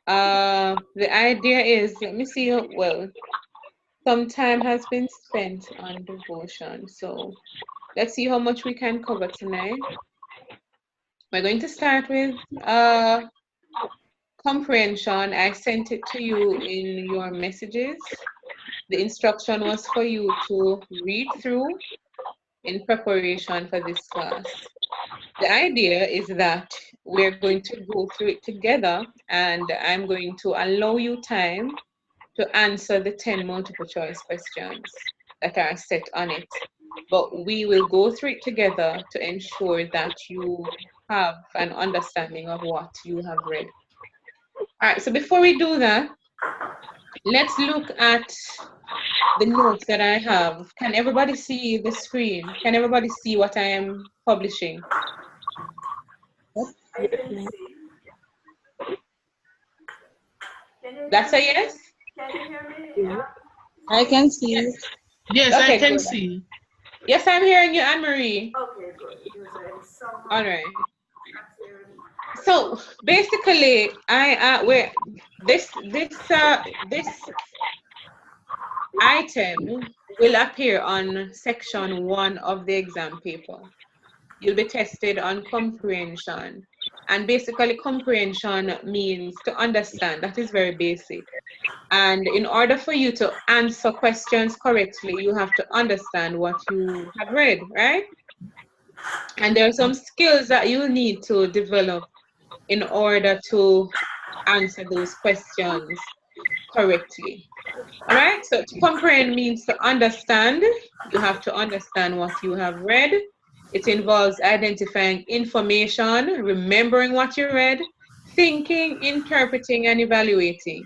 The idea is, let me see, well, some time has been spent on devotion. So let's see how much we can cover tonight. We're going to start with comprehension. I sent it to you in your messages. The instruction was for you to read through in preparation for this class. The idea is that we're going to go through it together, and I'm going to allow you time to answer the 10 multiple choice questions that are set on it. But we will go through it together to ensure that you have an understanding of what you have read. All right, so before we do that, let's look at the notes that I have. Can everybody see the screen? Can everybody see what I am publishing? I can see. That's a yes? Can you hear me? Yeah. I can see. Yes. Yes, Okay, I can good. see. Yes, I'm hearing you, Anne-Marie. Okay, good. Because somehow All right. So basically, this item will appear on section 1 of the exam paper. You'll be tested on comprehension. And basically, comprehension means to understand. That is very basic. And in order for you to answer questions correctly, you have to understand what you have read, right? And there are some skills that you need to develop in order to answer those questions correctly. All right, so to comprehend means to understand. You have to understand what you have read. It involves identifying information, remembering what you read, thinking, interpreting, and evaluating.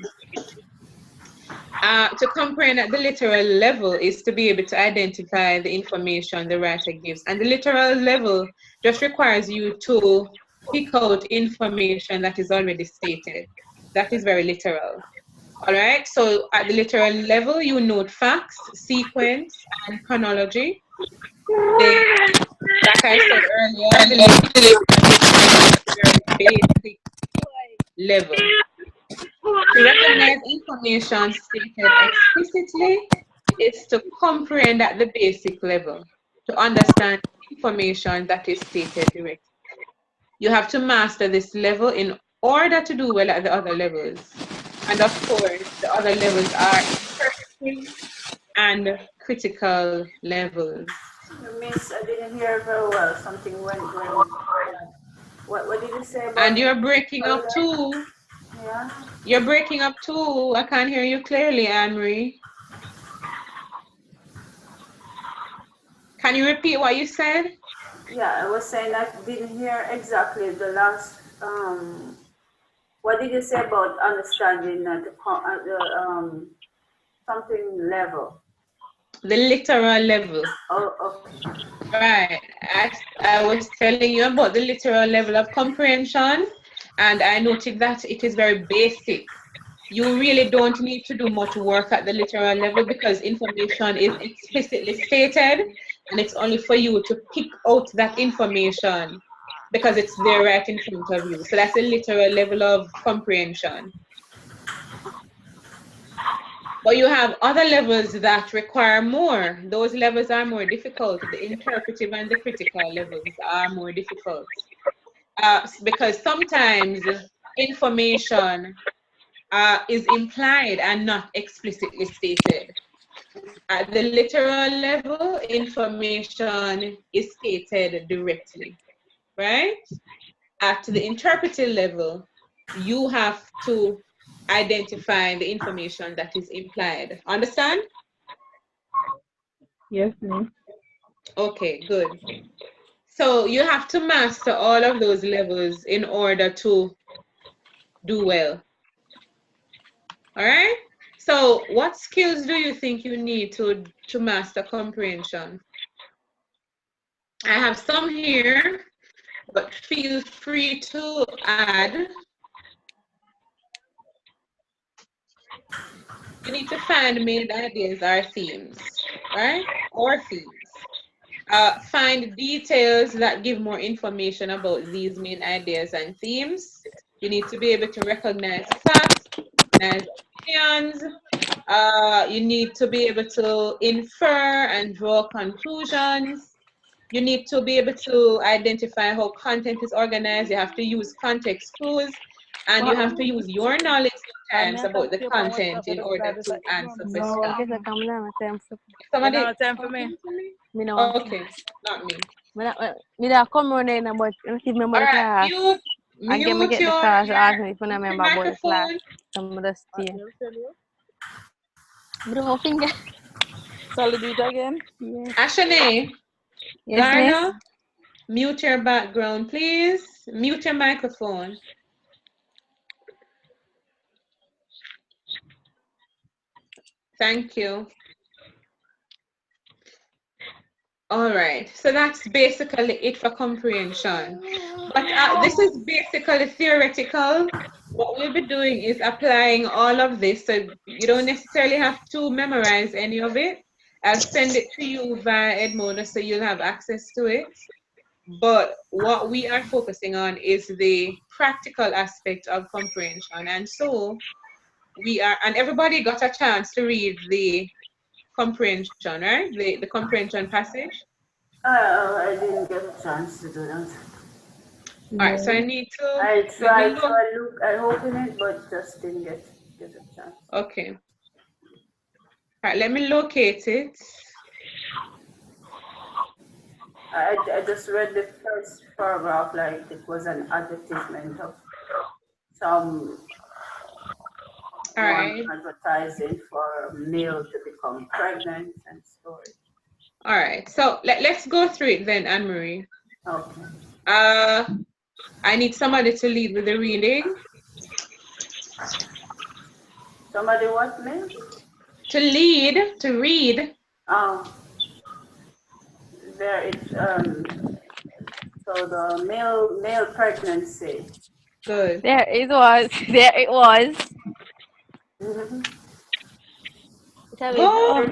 To comprehend at the literal level is to be able to identify the information the writer gives. And the literal level just requires you to pick out information that is already stated. That is very literal. All right, so at the literal level, you note facts, sequence, and chronology. Then, like I said earlier, the very basic level. To recognize information stated explicitly is to comprehend at the basic level, to understand information that is stated directly. You have to master this level in order to do well at the other levels. And of course, the other levels are interpretive and critical levels. Miss, I didn't hear very well. Something went. What did you say about? And you're breaking up too. Yeah. You're breaking up too. I can't hear you clearly, Anne-Marie. Can you repeat what you said? Yeah, I was saying I didn't hear exactly the last. What did you say about understanding at the something level? The literal level. Oh, okay. Right. I was telling you about the literal level of comprehension, and I noted that it is very basic. You really don't need to do much work at the literal level because information is explicitly stated, and it's only for you to pick out that information because it's there right in front of you. So that's the literal level of comprehension. But you have other levels that require more. Those levels are more difficult. The interpretive and the critical levels are more difficult. Because sometimes information is implied and not explicitly stated. At the literal level, information is stated directly, right? At the interpretive level, you have to identify the information that is implied. Understand? Yes, miss. Okay, good. So you have to master all of those levels in order to do well. All right? So what skills do you think you need to master comprehension? I have some here, but feel free to add. You need to find main ideas or themes, right? Or themes. Find details that give more information about these main ideas and themes. You need to be able to recognize facts, recognize opinions. You need to be able to infer and draw conclusions. You need to be able to identify how content is organized. You have to use context clues, and you have to use your knowledge sometimes about the content in order to answer questions. Somebody, Time for me. okay, not me. Me come on in about give me All about the right, class. mute Get the class ask me if I your remember about the class. microphone. Some of the stay. Bro finger. Solid it again. Yes. Ashane, Yes, miss. Garner, mute your background, please. Mute your microphone. Thank you. All right, so that's basically it for comprehension. But this is basically theoretical. What we'll be doing is applying all of this, so you don't necessarily have to memorize any of it. I'll send it to you via Edmodo so you'll have access to it. But what we are focusing on is the practical aspect of comprehension. And so and everybody got a chance to read the comprehension, right? The comprehension passage. I didn't get a chance to do that. All right, so I need to. I tried to look, I opened it, but just didn't get a chance. Okay. All right, let me locate it. I just read the first paragraph like it was an advertisement of some advertising for male to become pregnant and story. All right, so let's go through it then, Anne-Marie. Okay. I need somebody to lead with the reading. Somebody what, me? To lead, to read. Oh. There it's so the male pregnancy. Good. There it was. There it was. Mm-hmm. Go.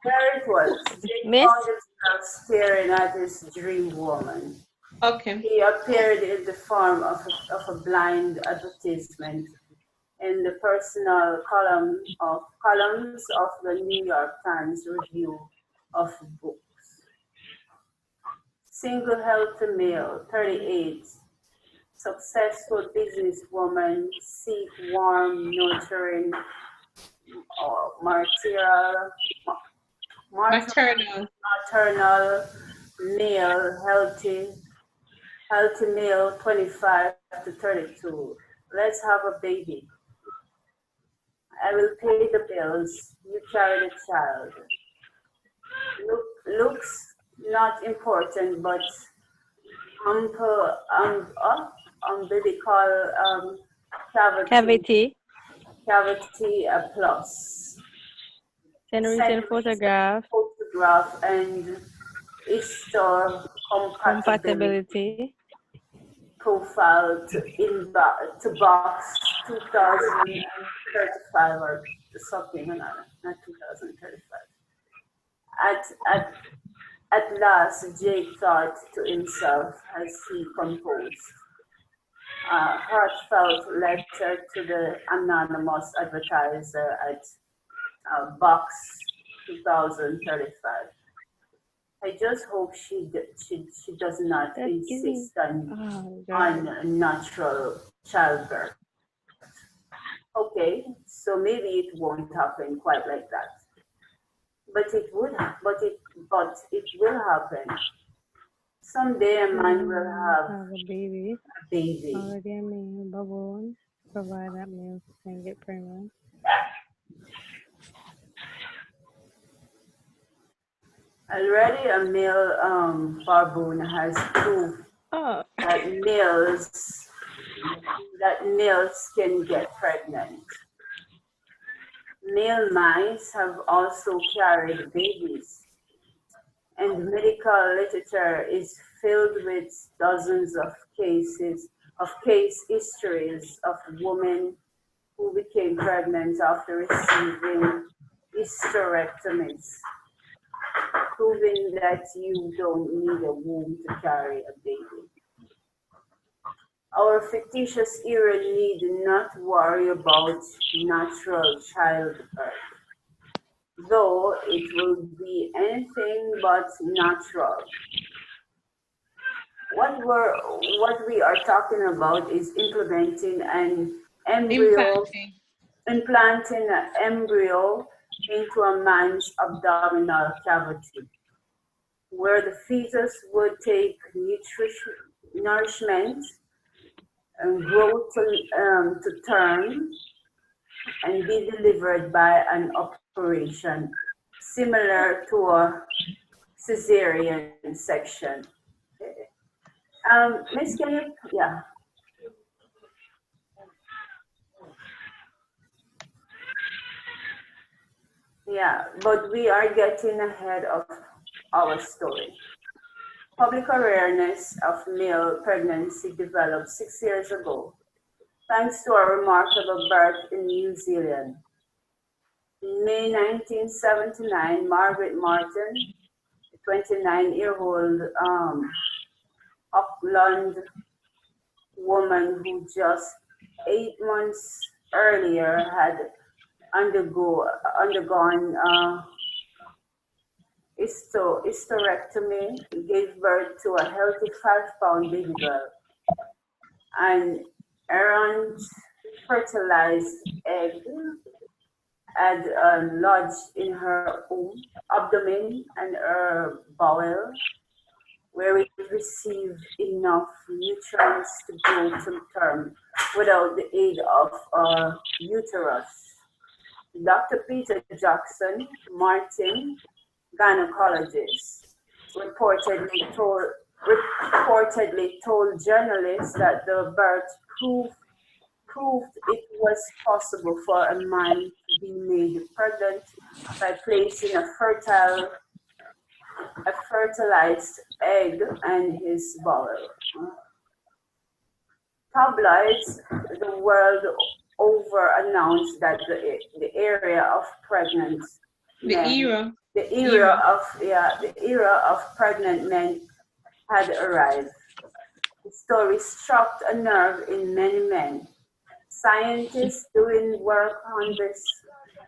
There it was. Jake found himself staring at his dream woman. Okay. He appeared in the form of a blind advertisement in the personal columns of the New York Times Review of Books. Single healthy male, 38, successful businesswoman, seek warm, nurturing, maternal, male, healthy male, 25 to 32. Let's have a baby. I will pay the bills. You carry the child. Looks not important, but umbilical cavity a plus. Send a photograph and compatibility profile to box 2035 or something, not 2035. At last, Jake thought to himself as he composed a heartfelt letter to the anonymous advertiser at box 2035. I just hope she does not insist on natural childbirth. Okay, so maybe it won't happen quite like that. But it will happen. Someday a man will have a baby. Already a male baboon, provide that male can get pregnant. Already a male baboon has proved that males can get pregnant. Male mice have also carried babies, and medical literature is filled with dozens of case histories of women who became pregnant after receiving hysterectomies, proving that you don't need a womb to carry a baby. Our fictitious era need not worry about natural childbirth, though it will be anything but natural. What we are talking about is Implanting. implanting an embryo into a man's abdominal cavity, where the fetus would take nourishment and grow to term and be delivered by an operation similar to a cesarean section. Miss, can you, yeah. Yeah, but we are getting ahead of our story. Public awareness of male pregnancy developed 6 years ago, thanks to a remarkable birth in New Zealand. In May 1979, Margaret Martin, a 29-year-old Auckland woman who just 8 months earlier had undergone hysterectomy, gave birth to a healthy 5-pound baby girl. An errant fertilized egg had lodged in her abdomen and her bowel, where it received enough nutrients to grow to term without the aid of a uterus. Dr. Peter Jackson Martin, gynecologist, reportedly told journalists that the birth proved it was possible for a man to be made pregnant by placing a fertilized egg in his bowel. Tabloids the world over announced that the era of pregnant men, the era of pregnant men had arrived. The story struck a nerve in many men. Scientists doing work on this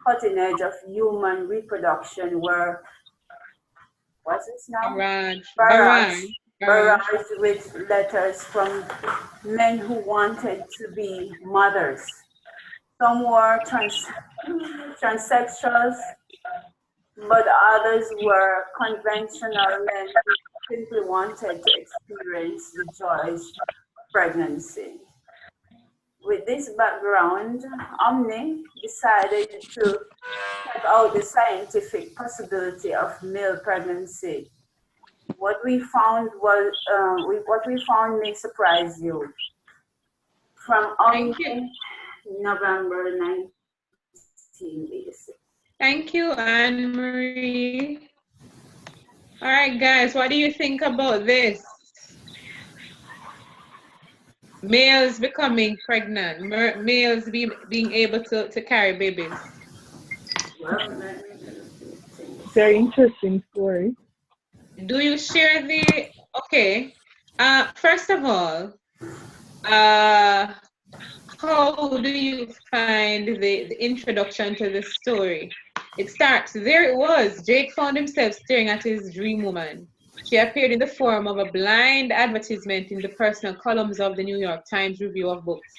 cutting edge of human reproduction were, what's this now? Barraged with letters from men who wanted to be mothers. Some were transsexuals, but others were conventional men who simply wanted to experience the joys of pregnancy. With this background, Omni decided to check out the scientific possibility of male pregnancy. What we found may surprise you. From Omni, November 1986. Thank you, Anne-Marie. All right, guys, what do you think about this? Males becoming pregnant, males being able to carry babies. Very interesting story. Do you share the, okay, first of all, how do you find the introduction to the story? It starts, there it was, Jake found himself staring at his dream woman. She appeared in the form of a blind advertisement in the personal columns of the New York Times Review of Books.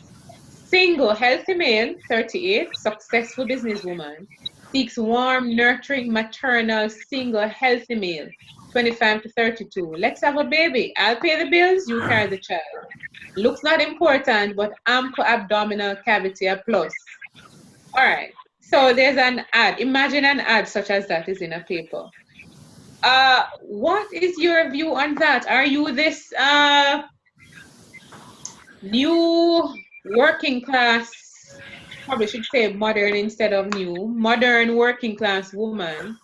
Single, healthy male, 38, successful businesswoman, seeks warm, nurturing, maternal, single, healthy male, 25 to 32. Let's have a baby. I'll pay the bills, you carry the child. Looks not important, but ample abdominal cavity a plus. All right, so there's an ad. Imagine an ad such as that is in a paper. What is your view on that? Are you this new working class, probably should say modern instead of new, modern working class woman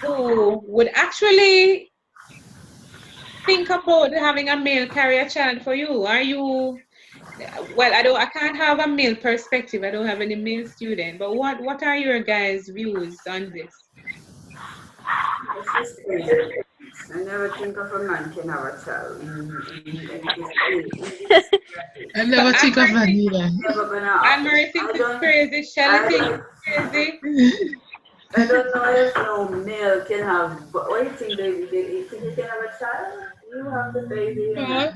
who would actually think about having a male carry a child for you? Are you, well, I can't have a male perspective. I don't have any male student, but what are your guys' views on this? I never think of a man can have a child I never think of that either. never gonna Anne-Marie happen. thinks it's crazy. Shelley thinks it's crazy. I don't know if no male can have, but what do you think, baby? Do you think you can have a child? You have the baby. No.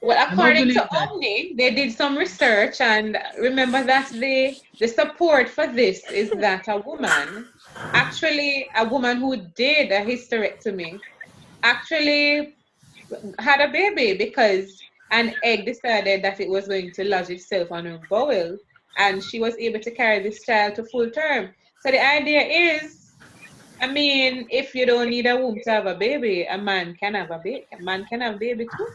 Well, I don't according believe to that. Omni, they did some research, and remember that the support for this is that a woman who did a hysterectomy actually had a baby because an egg decided that it was going to lodge itself on her bowel, and she was able to carry this child to full term. So the idea is, I mean, if you don't need a womb to have a baby, a man can have a baby. A man can have a baby too.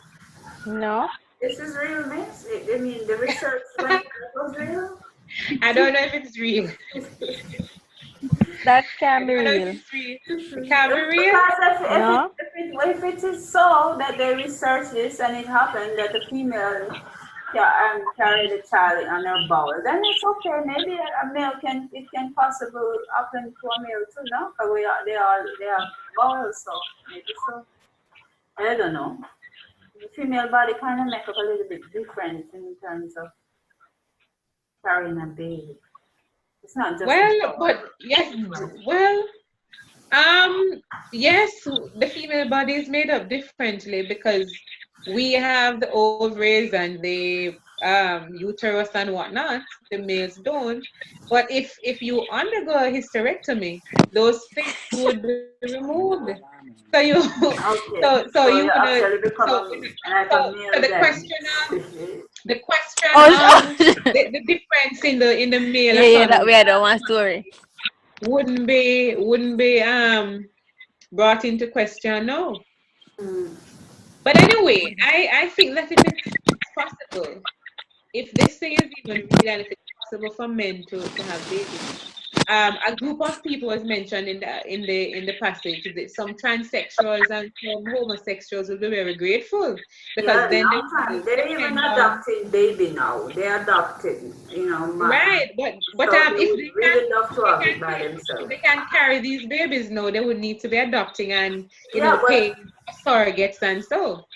No. This is real, miss. I mean, the research went was real. I don't know if it's real. That I can be don't know if real. it's real. It can be real. Because No. if it is so that they research this and it happened that the female carry the child on her bowel, then it's okay. Maybe a male it can possibly happen to a male too, no? Because they have bowels, so maybe so. I don't know. The female body kind of make up a little bit different in terms of carrying a baby. It's not just Well, but yes, well, yes, the female body is made up differently because we have the ovaries and the uterus and whatnot. The males don't. But if you undergo a hysterectomy, those things would be removed. So you okay. so you you would actually become like a male so the then. question Oh, the difference in the male yeah, that anatomy we had one story. wouldn't be brought into question, no. Mm. But anyway, I think that if it's possible, if this thing is even real and if it's possible for men to have babies, a group of people was mentioned in the passage that some transsexuals and some homosexuals will be very grateful because Yeah, then they long time. will They're even depend on adopting baby now. They're adopting, man. right, but So they if would really love to have it by if themselves. they can carry these babies now, they would need to be adopting and Yeah, paying but surrogates and so.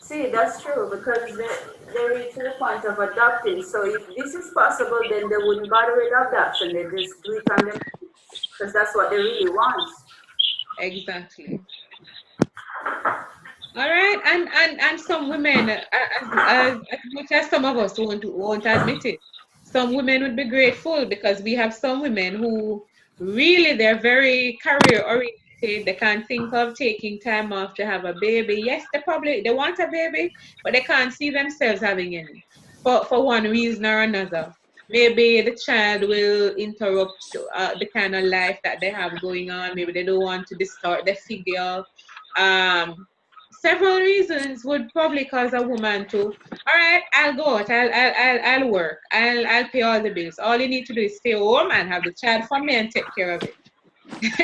see, that's true because they reach to the point of adopting. So if this is possible, then they wouldn't bother with adoption. They just do it on them because that's what they really want. Exactly. All right, and some women, as much as some of us won't admit it, some women would be grateful because we have some women who really they're very career oriented. They can't think of taking time off to have a baby. Yes, they want a baby, but they can't see themselves having any for one reason or another. Maybe the child will interrupt the kind of life that they have going on. Maybe they don't want to distort their figure. Several reasons would probably cause a woman to, all right, I'll go out, I'll work, I'll pay all the bills. All you need to do is stay home and have the child for me and take care of it.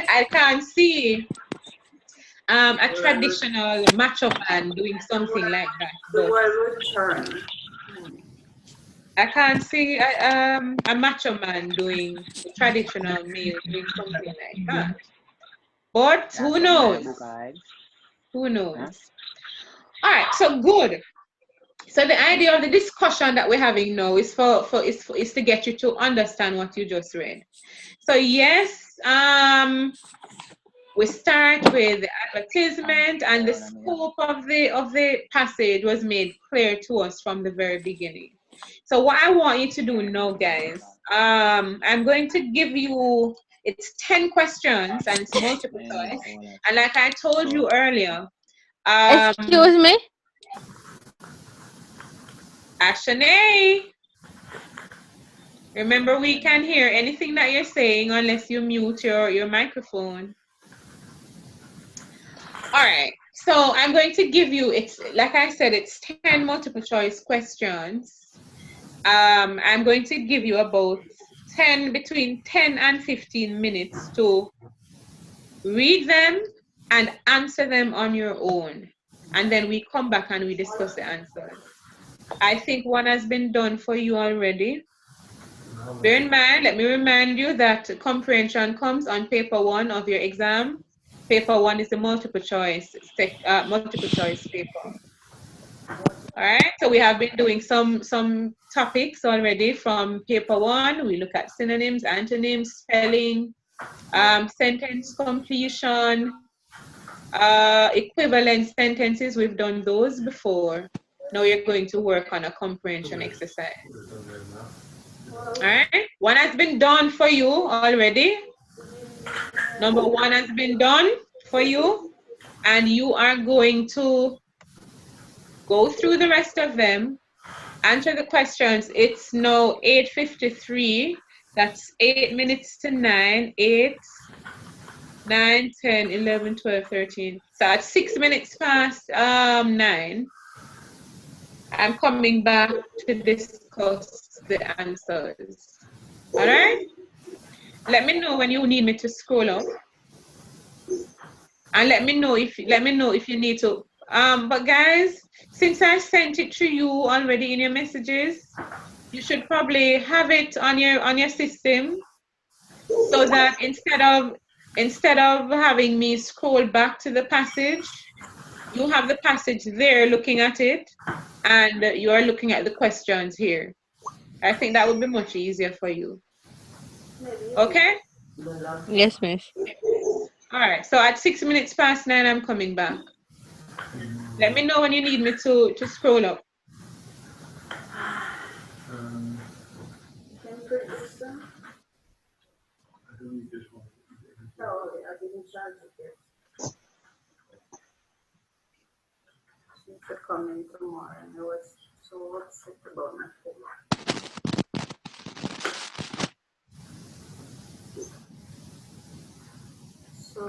I can't see a traditional macho man doing something like that. The But world would turn. I can't see a macho man doing the traditional male doing something like that. But who knows? Who knows? All right, so good. So the idea of the discussion that we're having now is is to get you to understand what you just read. So yes, we start with the advertisement, and the scope of the passage was made clear to us from the very beginning. So what I want you to do now, guys, I'm going to give you, it's 10 questions and it's multiple choice. And like I told you earlier, Excuse me? Ashanae, remember we can't hear anything that you're saying unless you mute your microphone. All right, so I'm going to give you, it's like I said, it's 10 multiple choice questions. I'm going to give you about between 10 and 15 minutes to read them and answer them on your own. And then we come back and we discuss the answers. I think one has been done for you already. Bear in mind, let me remind you that comprehension comes on paper 1 of your exam. Paper 1 is the multiple choice paper. All right, so we have been doing some topics already from paper 1. We look at synonyms, antonyms, spelling, sentence completion, equivalent sentences. We've done those before. Now you're going to work on a comprehension exercise. All right, one has been done for you already. Number 1 has been done for you, and you are going to go through the rest of them, answer the questions. It's now 8:53. That's 8 minutes to 9. 8, 9, 10, 11, 12, 13. So at 6 minutes past 9, I'm coming back to discuss the answers. All right? Let me know when you need me to scroll up. And let me know if you need to. But guys, since I sent it to you already in your messages, you should probably have it on your system, so that instead of having me scroll back to the passage, you have the passage there looking at it, and you are looking at the questions here. I think that would be much easier for you. Okay? Yes, miss. All right, so at 6 minutes past 9, I'm coming back. Let me know when you need me to scroll up. Coming tomorrow, and I was so upset about my phone. So,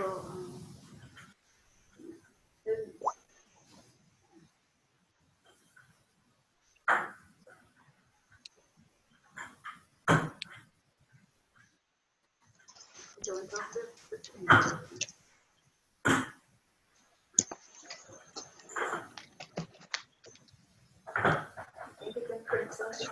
don't have the think you can print something.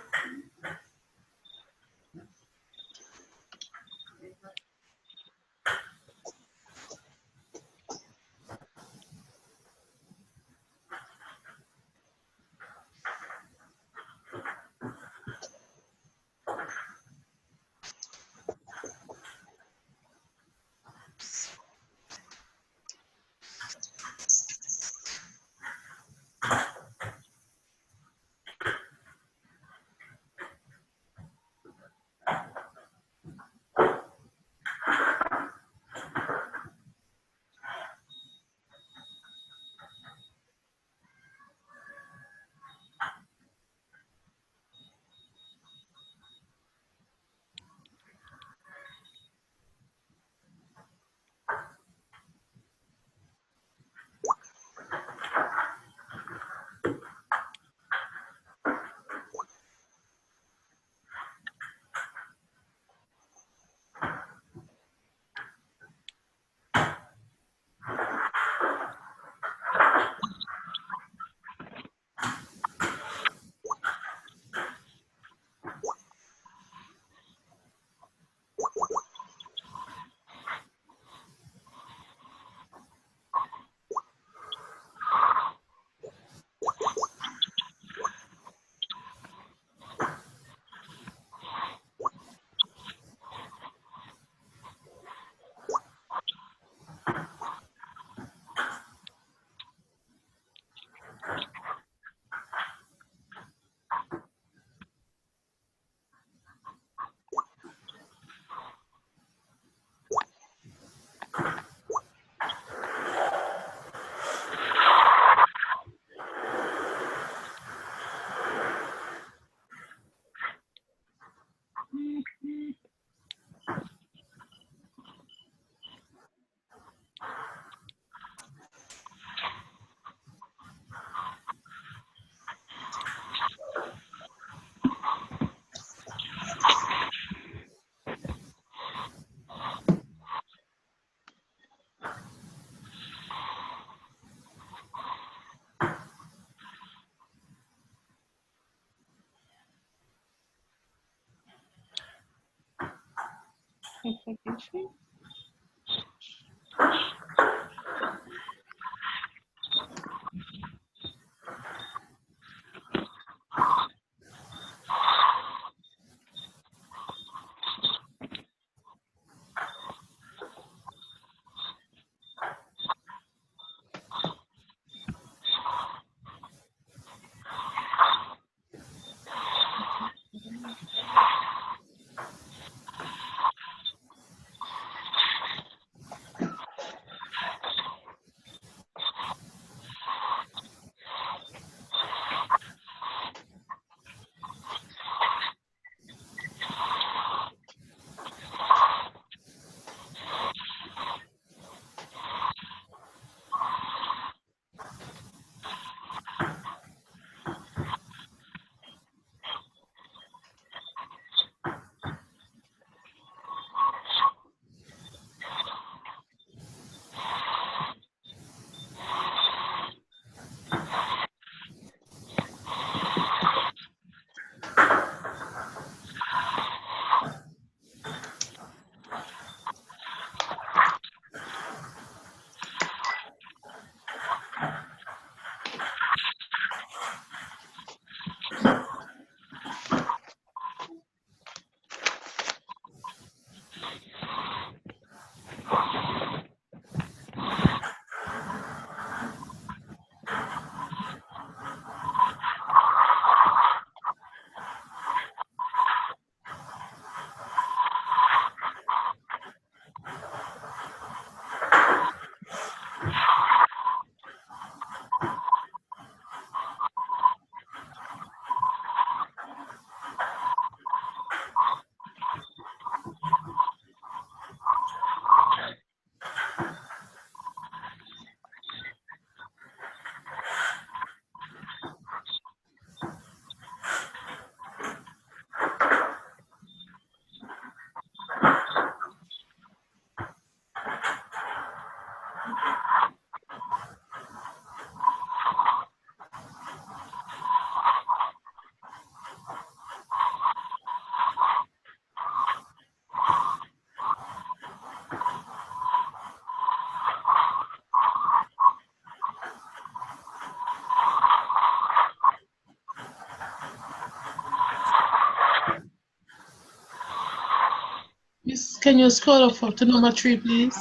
Miss, can you scroll up to number 3, please?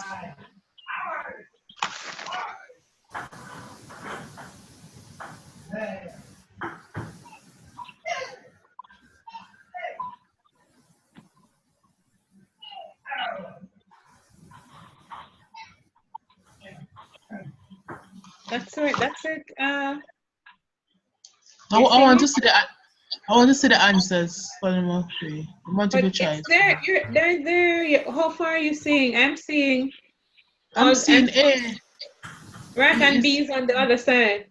That's right. That's it. I want to see the answers for number 3. Multiple But choice. it's there. They're there. How far are you seeing? I'm seeing. I'm seeing A. Right, and B is on the other side.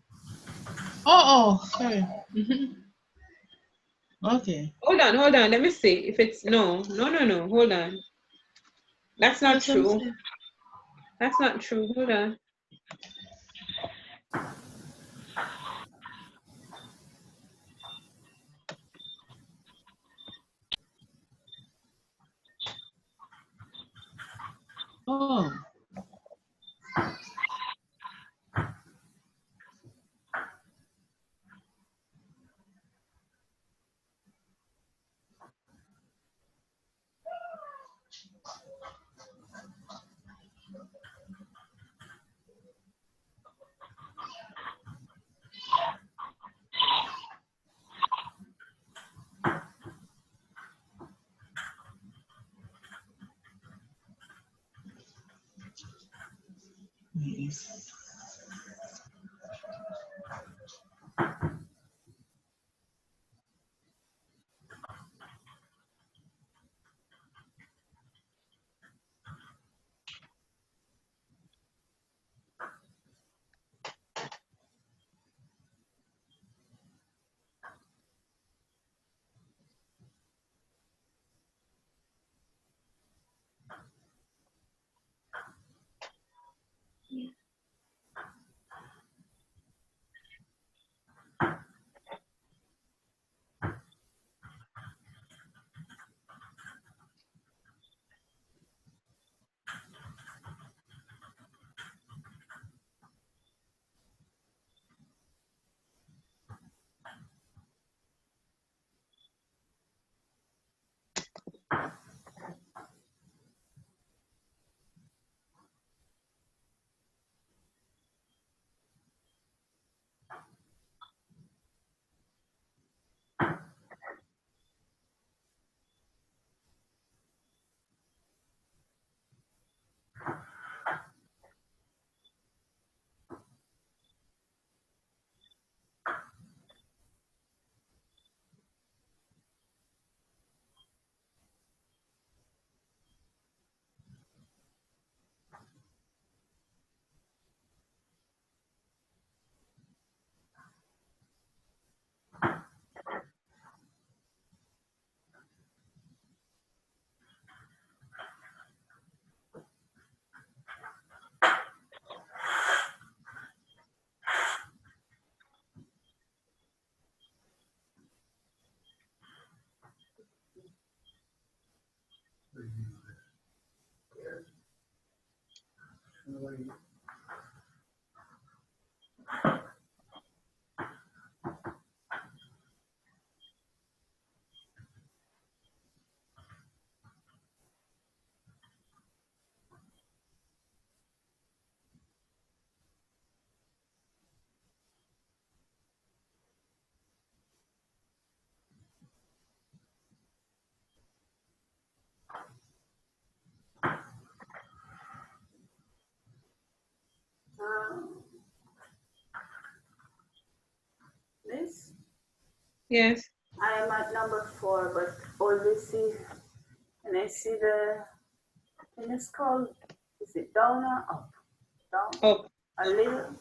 Oh, sorry. Okay. Hold on. Let me see if it's no. Hold on. That's not true. That's not true. Hold on. Oh. Yes. Miss? Yes. I am at number 4, but only see, and I see can you scroll? Is it down or up? Down? Up. A little.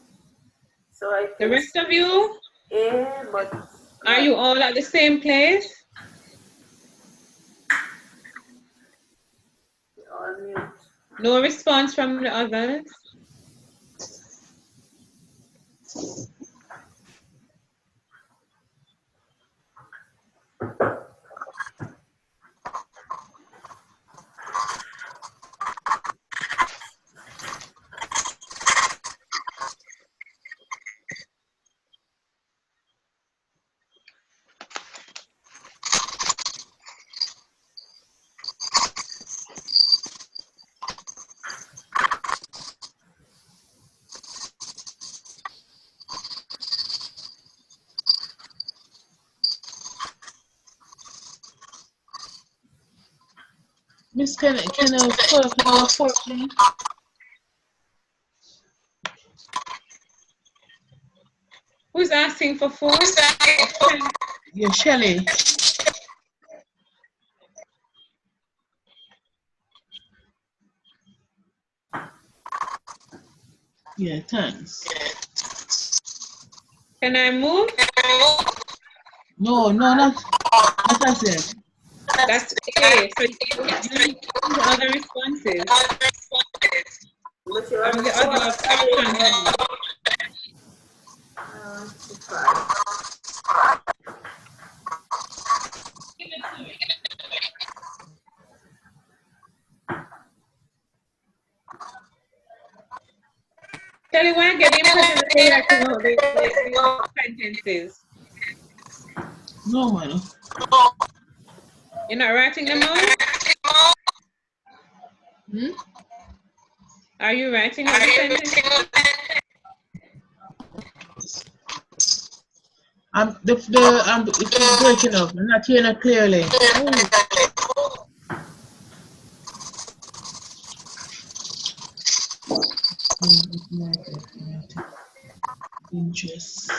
So I The can rest of you, A, but are you all at the same place? on mute. No response from the others? Miss, can I call for please? Who's asking for 4? Yeah, Shelley. Yeah, thanks. Can I move? No, not as it. That's A. So you need the other responses. Which you And the other options. Kelly, why get the impression that they have to know the sentences? No, man. You're not writing them out? Hmm? Are you writing out the sentences? It's breaking up. I'm not hearing it clearly. Interest.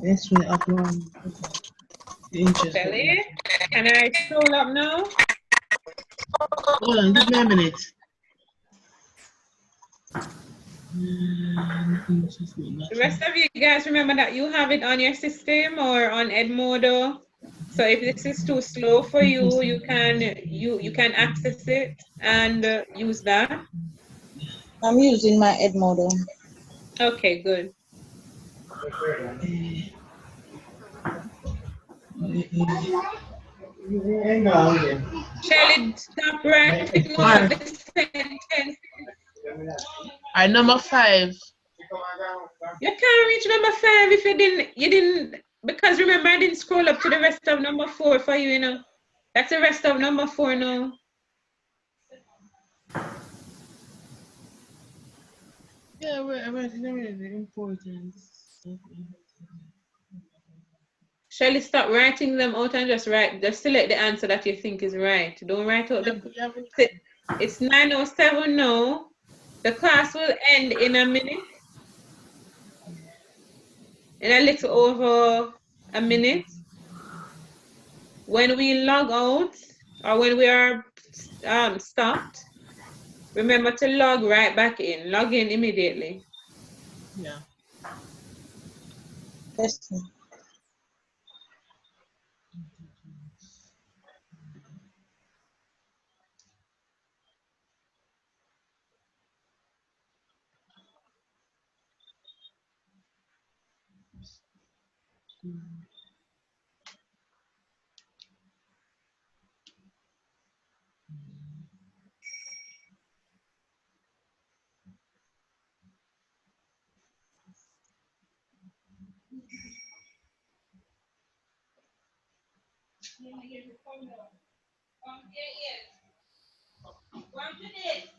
That's when upload interest. Kelly, can I scroll up now? Hold on, give me a minute. The rest of you guys remember that you have it on your system or on Edmodo. So if this is too slow for you, you can access it and use that. I'm using my Edmodo. Okay, good. Shall it stop writing out the sentence? Alright, number 5. You can't reach number 5 if you didn't, because remember I didn't scroll up to the rest of number 4 for you, you know. That's the rest of number 4 now. Yeah, wait, the importance. Shall stop writing them out and just select the answer that you think is right. Don't write out it's 9:07 now. The class will end in a minute. In a little over a minute. When we log out or when we are stopped, remember to log right back in. Log in immediately. Yeah. Yes. Come to this.